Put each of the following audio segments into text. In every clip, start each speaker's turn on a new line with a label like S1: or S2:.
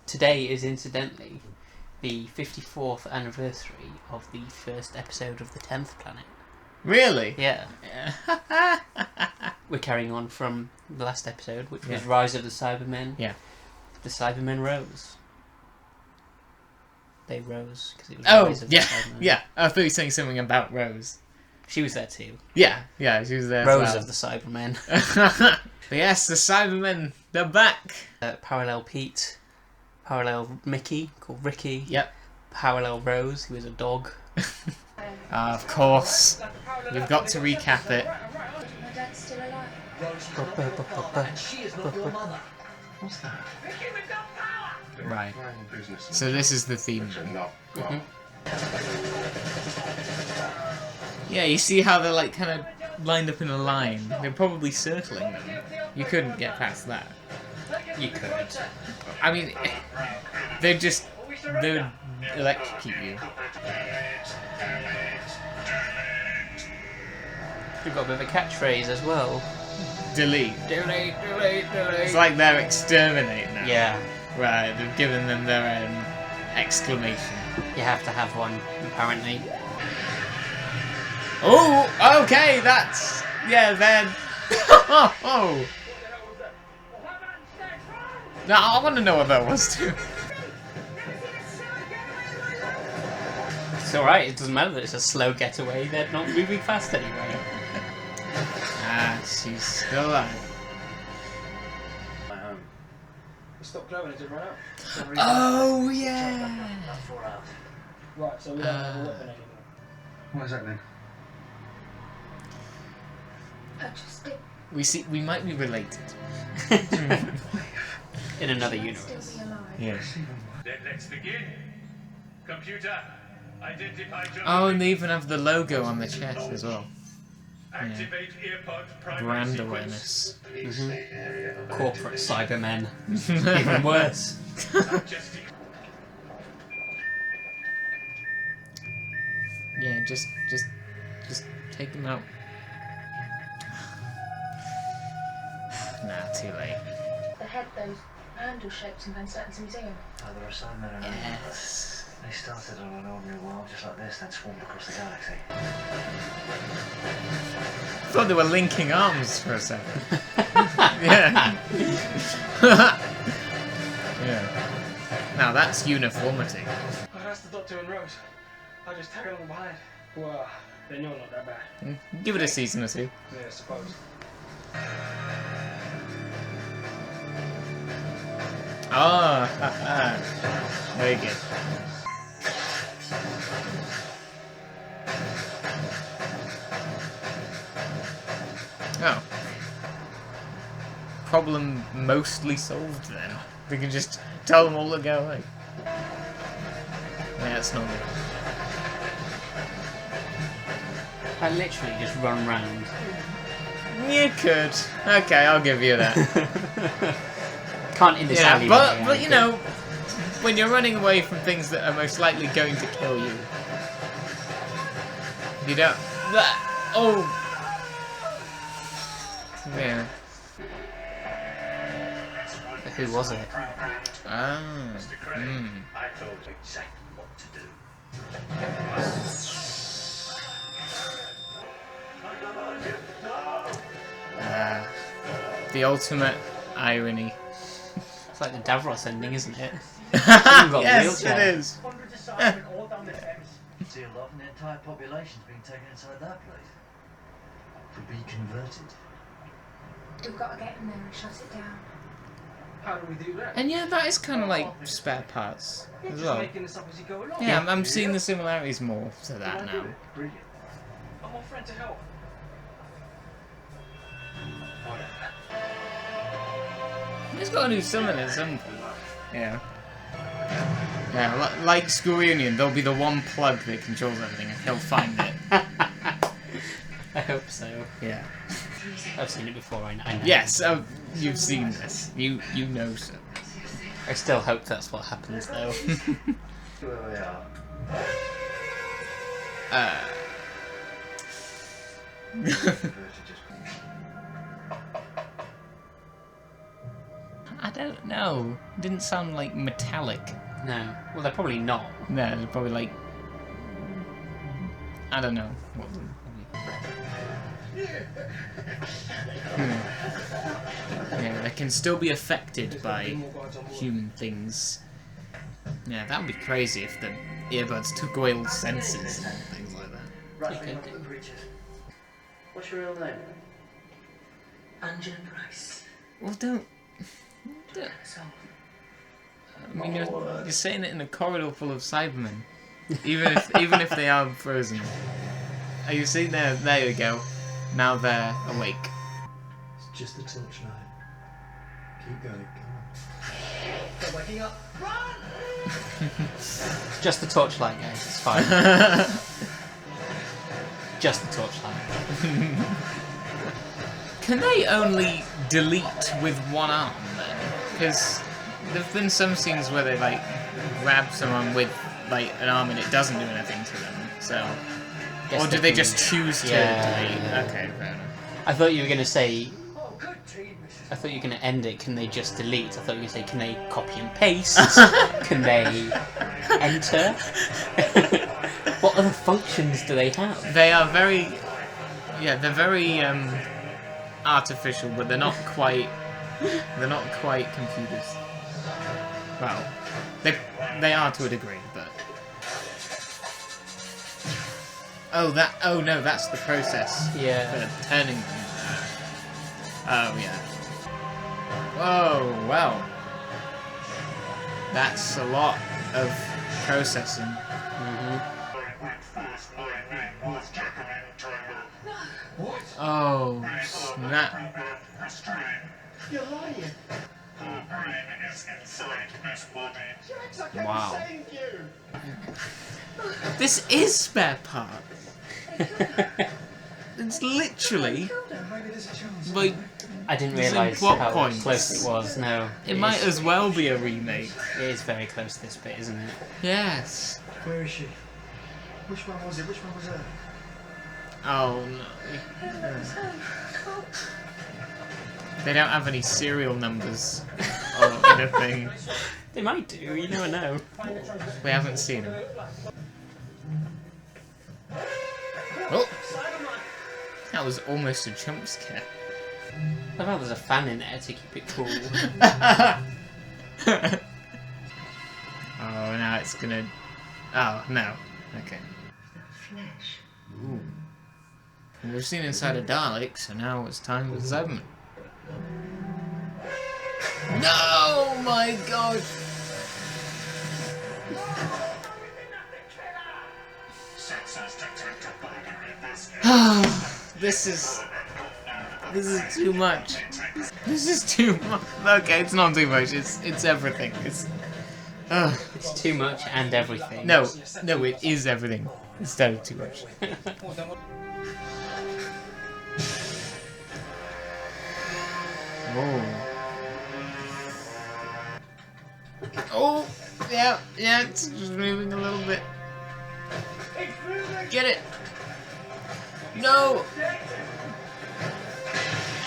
S1: today is incidentally the 54th anniversary of the first episode of the 10th Planet.
S2: Really?
S1: Yeah. We're carrying on from the last episode, which was Rise of the Cybermen.
S2: Yeah.
S1: The Cybermen rose. They rose because it was Rise of the Cybermen.
S2: Yeah. I thought you were saying something about Rose.
S1: She was there too.
S2: Yeah, she was there
S1: Rose
S2: as
S1: of the Cybermen.
S2: But yes, the Cybermen, they're back.
S1: Parallel Pete. Parallel Mickey, called Ricky.
S2: Yep.
S1: Parallel Rose, who is a dog.
S2: Of course. We've got to recap it.
S3: My dad's still alive.
S4: She is not your mother.
S5: What's that?
S2: Right. So this is the theme.
S1: Mm-hmm.
S2: Yeah, you see how they're like kind of lined up in a line? They're probably circling them. You couldn't get past that.
S1: You could.
S2: I mean, they would electrocute you.
S1: We've got a bit of a catchphrase as well.
S2: Delete.
S1: Delete, delete, delete.
S2: It's like they're exterminate now.
S1: Yeah.
S2: Right, they've given them their own exclamation.
S1: You have to have one, apparently.
S2: Oh, okay, that's... Yeah, then... oh. No, I want to know what that was too.
S1: It's alright, it doesn't matter that it's a slow getaway, they're not moving fast anyway.
S2: Ah, she's still alive.
S4: Stop glowing, it didn't run out.
S2: Oh, yeah!
S4: Right, so we don't have a weapon anymore.
S5: What is that then?
S3: I just did.
S2: We might be related.
S1: In another
S3: Still
S1: universe.
S3: be alive.
S2: Yeah.
S6: Then let's begin. Computer, identify your...
S2: Oh, and they even have the logo on the chest as well.
S6: Activate earpod primary
S2: Brand
S6: sequence.
S2: awareness.
S1: Mm-hmm. Corporate Cybermen. Even worse.
S6: Adjusting.
S2: Yeah, just take them out. Nah, too late.
S3: The head, those handle shapes in Van Sterton's museum.
S7: Oh, there are so many of them.
S2: Yes.
S7: They started on an ordinary world just like this, then swarmed across the galaxy.
S2: I thought they were linking arms for a second. Yeah. Yeah. Now that's uniformity.
S4: Oh, that's the Doctor and Rose. I just tag along behind. Well, then you're not that bad.
S2: Give it a season or two.
S4: Yeah, I suppose.
S2: Oh, very good. Oh. Problem mostly solved then. We can just tell them all to go away. Yeah, it's not good.
S1: I literally just run round.
S2: You could. Okay, I'll give you that.
S1: Can't in this
S2: Yeah,
S1: alleyway.
S2: but you know, when you're running away from things that are most likely going to kill you, you don't. Oh. Yeah.
S1: Who was it?
S2: Ah.
S6: Mr. Craig, I told you exactly what to do.
S2: The ultimate irony.
S1: It's like the Davros ending, isn't it?
S2: Yes, it is.
S7: Hundreds of all down the Thames. See a lot, and the entire population's being taken inside that place. To be converted.
S3: We've got to get in there and shut it down.
S4: How do we do that?
S2: And yeah, that is kind of like spare parts
S4: You're
S2: as
S4: just
S2: well.
S4: making this up as you go along.
S2: Yeah, I'm seeing the similarities more to that
S4: Can I do
S2: now.
S4: it? Brilliant. I'm all friend to help.
S7: Whatever.
S2: He's got to do something at some point. Yeah. Yeah, like School Reunion, there'll be the one plug that controls everything and he'll find it.
S1: I hope so.
S2: Yeah.
S1: I've seen it before, I know.
S2: Yes, you've seen this. You know so.
S1: I still hope that's what happens, though.
S7: Where we are.
S2: I don't No, it didn't sound like metallic.
S1: No. Well, they're probably not.
S2: No, they're probably like... I don't know. Yeah, they can still be affected by human things. Yeah, that would be crazy if the earbuds took away all senses and things like that.
S7: Right,
S1: Okay.
S7: okay. What's your real name?
S3: Angela Price.
S2: Well, don't...
S3: So,
S2: I mean, you're saying it in a corridor full of Cybermen. even if they are frozen. Are you seeing there? There you go. Now they're awake.
S7: It's just a torchlight. Keep going, come on.
S4: They're waking up. Run!
S1: Just the torchlight, guys. It's fine. Just the torchlight.
S2: Can they only delete with one arm then? Because there've been some scenes where they like grab someone with like an arm and it doesn't do anything to them. So,
S1: Guess
S2: or do they just choose to
S1: Yeah.
S2: delete? Okay, fair enough.
S1: I thought you were going to say...
S7: Oh, good team, Mrs.
S1: I thought you were going to end it, can they just delete? I thought you were going to say, can they copy and paste? Can they enter? What other functions do they have?
S2: They are very, yeah, they're very artificial, but they're not quite computers. Well, they are to a degree, but oh no, that's the process
S1: Yeah.
S2: for turning them. Oh yeah. Whoa, well, that's a lot of processing.
S1: Mm-hmm.
S2: Oh, snap.
S4: You're lying.
S2: Wow.
S4: Thank you.
S2: This is spare part. It's literally
S5: Maybe there's a chance.
S2: like
S1: I didn't
S2: Some
S1: realise
S2: plot
S1: how
S2: points.
S1: close it was. No,
S2: it might as well be a remake.
S1: It is very close to this bit, isn't it?
S2: Yes.
S5: Where is she? Which one was it? Which one was her?
S2: Oh no. They don't have any serial numbers or anything.
S1: They might do. You never know.
S2: We haven't seen them. Oh, that was almost a jump scare.
S1: I thought there's a fan in there to keep it cool.
S2: Oh, now it's gonna. Oh no. Okay.
S3: flesh.
S2: Ooh. We've seen inside a Dalek, so now it's time for the Cyberman. No, my God! This is too much. This is too much. Okay, it's not too much. It's everything. It's.
S1: It's too much and everything.
S2: No, it is everything instead of too much. Oh, yeah, it's just moving a little bit. Get it! No!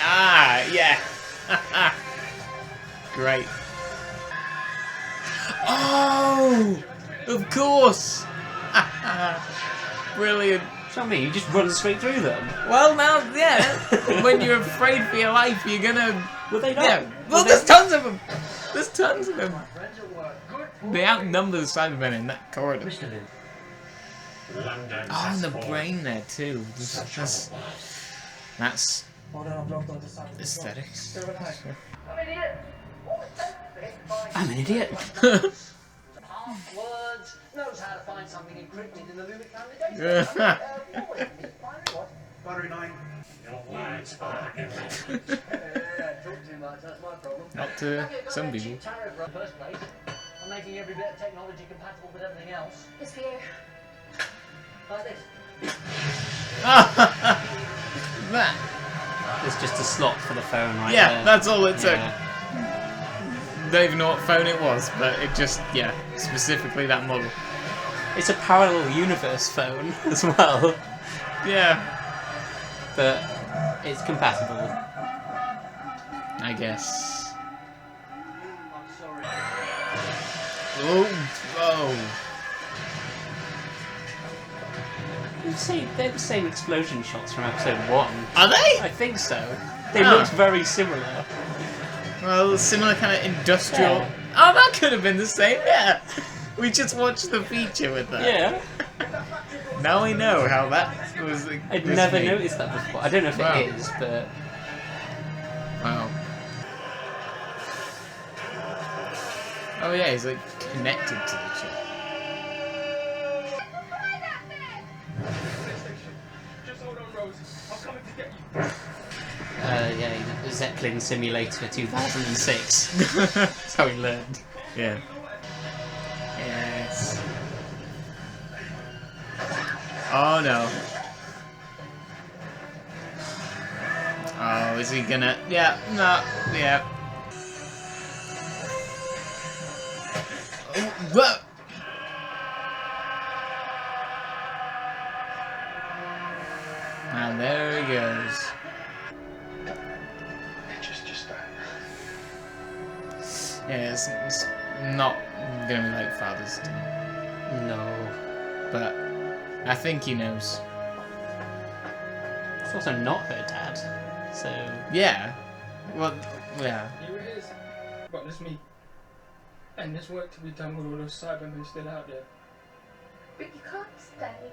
S2: Ah, yeah! Great. Oh! Of course! Brilliant.
S1: What do you mean? You just run straight through them?
S2: Well, now, yeah. When you're afraid for your life, you're gonna.
S1: Were they not?
S2: Yeah. Well, there's tons of them. There's tons of them.
S7: Friends at work. Good.
S2: They outnumber the Cybermen in that corridor.
S7: Mr. Lynn.
S2: Oh, and the brain there too. That's aesthetics.
S3: I'm an idiot.
S1: I'm an idiot.
S7: Passwords. Knows how to find something encrypted in the Lumic family database.
S5: Battery 9.
S7: Yeah, talk too much. That's my problem.
S2: Not to some people.
S7: Cheap tariff in the first place. I'm making every bit of technology compatible with everything else.
S3: It's for you.
S7: Like this.
S2: That.
S1: There's just a slot for the phone right
S2: Yeah,
S1: there.
S2: that's all it took.
S1: Yeah.
S2: Don't even know what phone it was, but it just, yeah, specifically that model.
S1: It's a parallel universe phone as well,
S2: Yeah,
S1: but it's compatible.
S2: I guess. Oh.
S1: They're the same explosion shots from episode 1.
S2: Are they?
S1: I think so. They
S2: Oh.
S1: looked very similar.
S2: Well, similar kind of industrial.
S1: Yeah.
S2: Oh, that could have been the same. Yeah. We just watched the feature with that.
S1: Yeah.
S2: Now we know how that was.
S1: I'd
S2: was
S1: never
S2: made.
S1: noticed that before. I don't know if
S2: Wow.
S1: it is, but...
S2: Wow. Oh yeah, he's like connected to the chip.
S4: Just hold on, Rose. I'm coming to get you.
S1: yeah, Zeppelin Simulator 2006. That's how he learned.
S2: Yeah. Yes. Oh no. Oh, is he gonna? Yeah, no, yeah. Oh, what? And there he goes.
S5: Just that.
S2: Yeah, it's not gonna be like Father's Day,
S1: No.
S2: but I think he knows.
S1: It's also not her dad, so...
S2: Yeah. Well, yeah.
S4: Here it is. But there's me. And there's work to be done with all those Cybermen still out there.
S3: But you can't stay.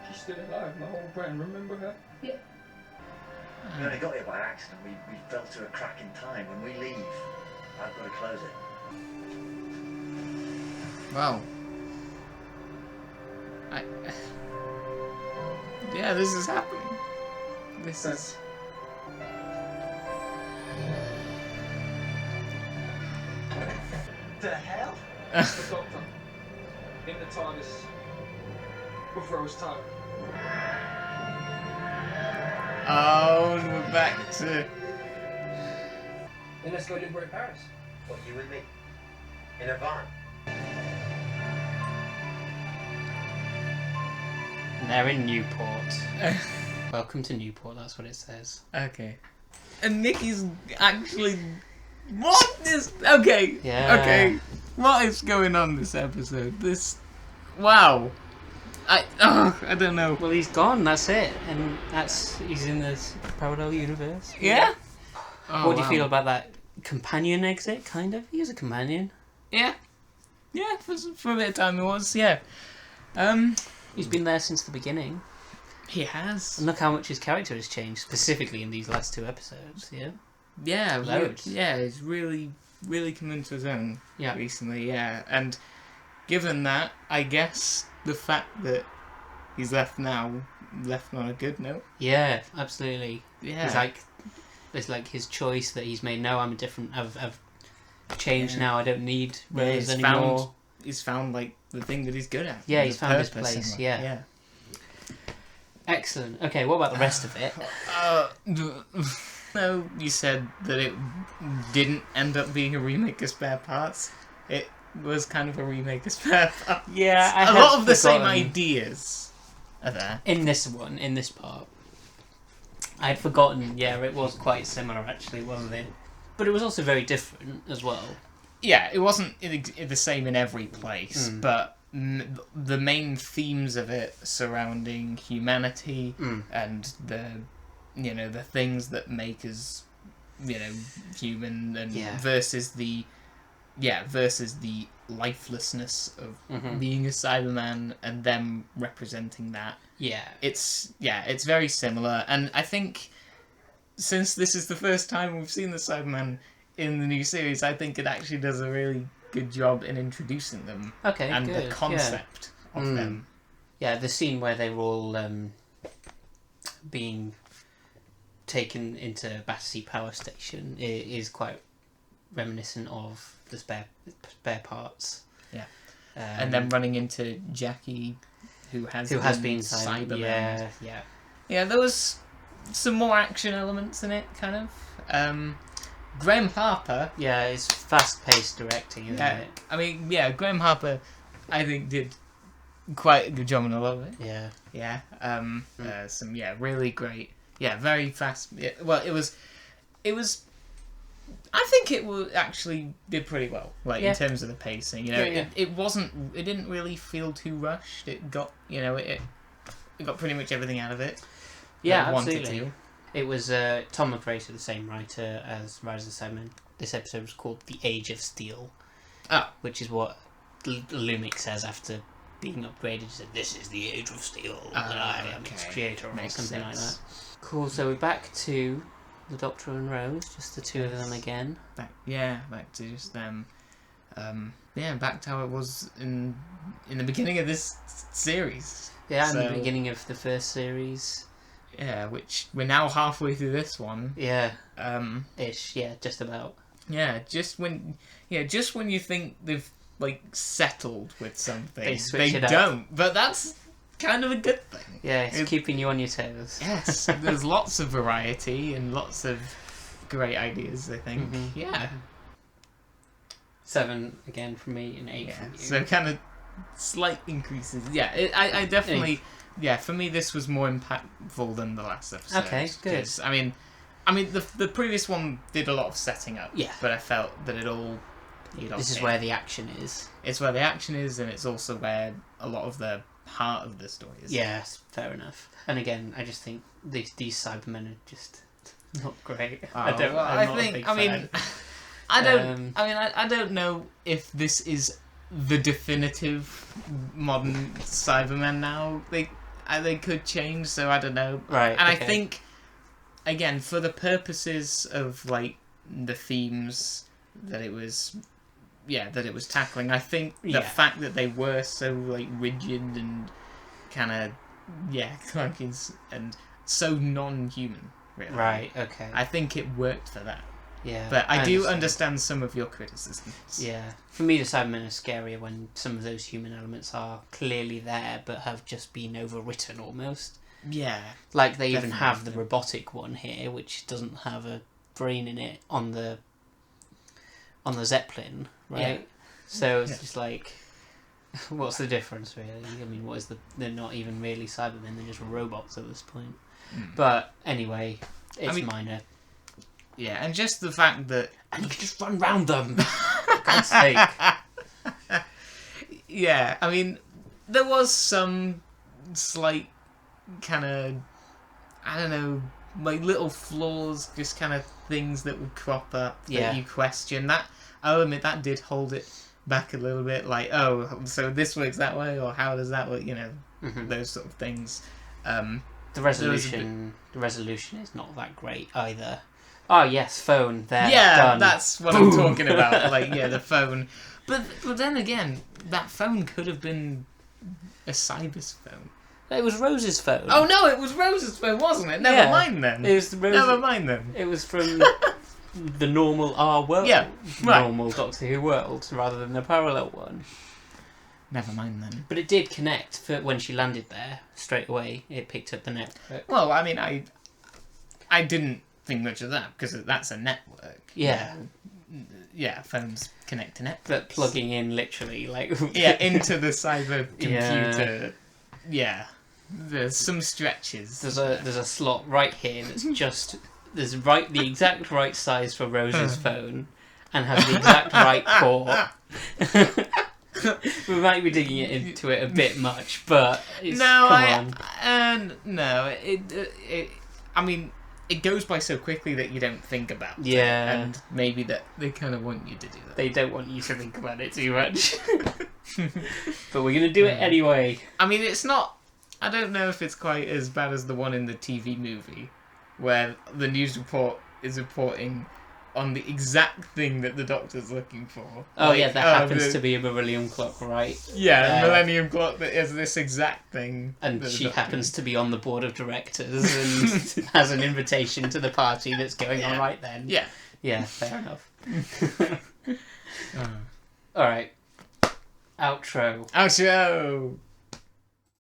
S4: She's still alive, my whole brain. Remember her?
S7: We only got here by accident. We fell to a crack in time. When we leave, I've got to close it.
S2: Wow. Yeah, this is happening. This is...
S4: The hell? The doctor. In the TARDIS. With Rose Tyler.
S2: Oh, and we're back to...
S4: Then let's go liberate Paris.
S6: What, you and me? In a van?
S1: And they're in Newport. Welcome to Newport, that's what it says.
S2: Okay. And Nikki's actually... What is... Okay.
S1: Yeah.
S2: Okay. What is going on this episode? This... Wow. I don't know.
S1: Well, he's gone, that's it. And he's in this parallel universe.
S2: Yeah? Oh,
S1: What do you
S2: wow.
S1: feel about that companion exit, kind of? He was a companion.
S2: Yeah. Yeah, for a bit of time it was, yeah.
S1: He's been there since the beginning.
S2: He has.
S1: And look how much his character has changed, specifically in these last 2 episodes, yeah?
S2: Yeah,
S1: Loads.
S2: yeah, he's really come into his own
S1: Yeah.
S2: recently, yeah. And given that, I guess the fact that he's left on a good note.
S1: Yeah, absolutely.
S2: Yeah.
S1: It's like his choice that he's made. No, I'm a different... I've changed
S2: Yeah.
S1: now, I don't need Rose
S2: he's
S1: anymore.
S2: He's found like the thing that he's good at.
S1: Yeah,
S2: and
S1: he's
S2: the
S1: found his
S2: purpose
S1: place,
S2: in life.
S1: yeah. Excellent. Okay, what about the rest of it?
S2: No, you said that it didn't end up being a remake of Spare Parts. It was kind of a remake of Spare Parts.
S1: Yeah, I
S2: a
S1: had
S2: lot of the same
S1: forgotten.
S2: ideas are there.
S1: In this part. I had forgotten, yeah, it was quite similar actually, wasn't it? But it was also very different as well.
S2: Yeah, it wasn't the same in every place,
S1: Mm.
S2: but the main themes of it surrounding humanity and the things that make us, human, and
S1: Yeah.
S2: versus the lifelessness of
S1: Mhm.
S2: being a Cyberman and them representing that.
S1: Yeah.
S2: It's very similar, and I think since this is the first time we've seen the Cyberman in the new series, I think it actually does a really good job in introducing them
S1: Okay,
S2: and
S1: good.
S2: the concept of
S1: Mm.
S2: them.
S1: Yeah, the scene where they were all being taken into Battersea Power Station is quite reminiscent of the spare parts.
S2: Yeah. And then running into Jackie, who has been Cyberman.
S1: Yeah.
S2: Yeah, there was some more action elements in it, kind of. Graham Harper.
S1: Yeah, it's fast-paced directing, isn't it?
S2: I mean, yeah, Graham Harper, I think, did quite a good job on a lot of it.
S1: Yeah.
S2: Yeah. Some really great. Yeah, very fast. Yeah, well, it was I think it actually did pretty well, like
S1: Yeah.
S2: in terms of the pacing. You know,
S1: Yeah.
S2: it didn't really feel too rushed. It got, you know, it got pretty much everything out of it.
S1: Yeah,
S2: that it wanted
S1: absolutely.
S2: to.
S1: It was Tom McRae, the same writer as Rise of the Cybermen. This episode was called The Age of Steel.
S2: Oh.
S1: Which is what Lumix says after being upgraded. He said, "This is the Age of Steel, and I am its
S2: okay.
S1: creator," or
S2: Makes
S1: something like that.
S2: sense.
S1: Cool, so we're back to the Doctor and Rose, just the two of them again.
S2: Back to just them. Back to how it was in the beginning of this series.
S1: Yeah, in
S2: So-
S1: the beginning of the first series.
S2: Yeah, which we're now halfway through this one.
S1: Yeah,
S2: Ish.
S1: yeah, just about.
S2: Yeah, just when you think they've like settled with something,
S1: They switch it up.
S2: don't. But that's kind of a good thing.
S1: Yeah, it's keeping you on your toes.
S2: Yes, there's lots of variety and lots of great ideas. I think.
S1: Mhm.
S2: Yeah.
S1: 7 again from me and 8
S2: Yeah.
S1: from you.
S2: So kind of slight increases. Yeah, I definitely. Yeah, for me this was more impactful than the last episode.
S1: Okay, good.
S2: 'Cause, I mean, the previous one did a lot of setting up.
S1: Yeah.
S2: But I felt that it all.
S1: This is where the action is.
S2: It's where the action is, and it's also where a lot of the heart of the story is.
S1: Yes, fair enough. And again, I just think these Cybermen are just not great.
S2: I don't know if this is the definitive modern Cybermen now. They could change, so I don't know.
S1: Right.
S2: And
S1: okay.
S2: I think, again, for the purposes of like the themes that it was tackling, I think the fact that they were so like rigid and kind of clunky and so non-human, really.
S1: Right. Okay.
S2: I think it worked for that.
S1: Yeah.
S2: But I do understand some of your criticisms.
S1: Yeah. For me, the Cybermen are scarier when some of those human elements are clearly there, but have just been overwritten almost.
S2: Yeah.
S1: Like they even have the
S2: definitely.
S1: robotic one here, which doesn't have a brain in it on the Zeppelin, right?
S2: Yeah.
S1: So it's just like, what's the difference really? I mean, they're not even really Cybermen; they're just robots at this point. But anyway, it's minor.
S2: Yeah, and just the fact that...
S1: And you can just run round them! For God's sake.
S2: Yeah, I mean, there was some slight kind of, I don't know, like little flaws, just kind of things that would crop up that you question. That, I'll admit, that did hold it back a little bit, like, oh, so this works that way, or how does that work, you know, those sort of things.
S1: The resolution is not that great either. Oh yes, phone. There. Done.
S2: That's what
S1: Boom.
S2: I'm talking about. Like, the phone. But then again, that phone could have been a Cyber's phone.
S1: It was Rose's phone.
S2: Oh no, it was Rose's phone, wasn't it? Never mind then.
S1: It was
S2: Never mind then.
S1: It was from the normal world.
S2: Yeah, right.
S1: Normal Doctor Who world rather than the parallel one.
S2: Never mind then.
S1: But it did connect for when she landed there straight away. It picked up the network.
S2: Well, I mean, I didn't think much of that because that's a network.
S1: Yeah.
S2: Yeah, phones connect to networks.
S1: But plugging in literally like
S2: into the cyber computer. Yeah. There's some stretches.
S1: There's a slot right here that's just the exact right size for Rose's phone and has the exact right port. We might be digging into it a bit much, but it's,
S2: no,
S1: come on.
S2: No. I mean, it goes by so quickly that you don't think about it.
S1: Yeah.
S2: And maybe that they kind of want you to do that.
S1: They don't want you to think about it too much. But we're going to do it anyway.
S2: I mean, it's not... I don't know if it's quite as bad as the one in the TV movie, where the news report is reporting on the exact thing that the Doctor's looking for.
S1: Oh, yeah, that happens to be a Millennium Clock, right?
S2: Yeah, a Millennium Clock that is this exact thing.
S1: And she happens to be on the board of directors and has an invitation to the party that's going on right then.
S2: Yeah.
S1: Yeah, fair enough. Alright. Outro.
S2: Outro!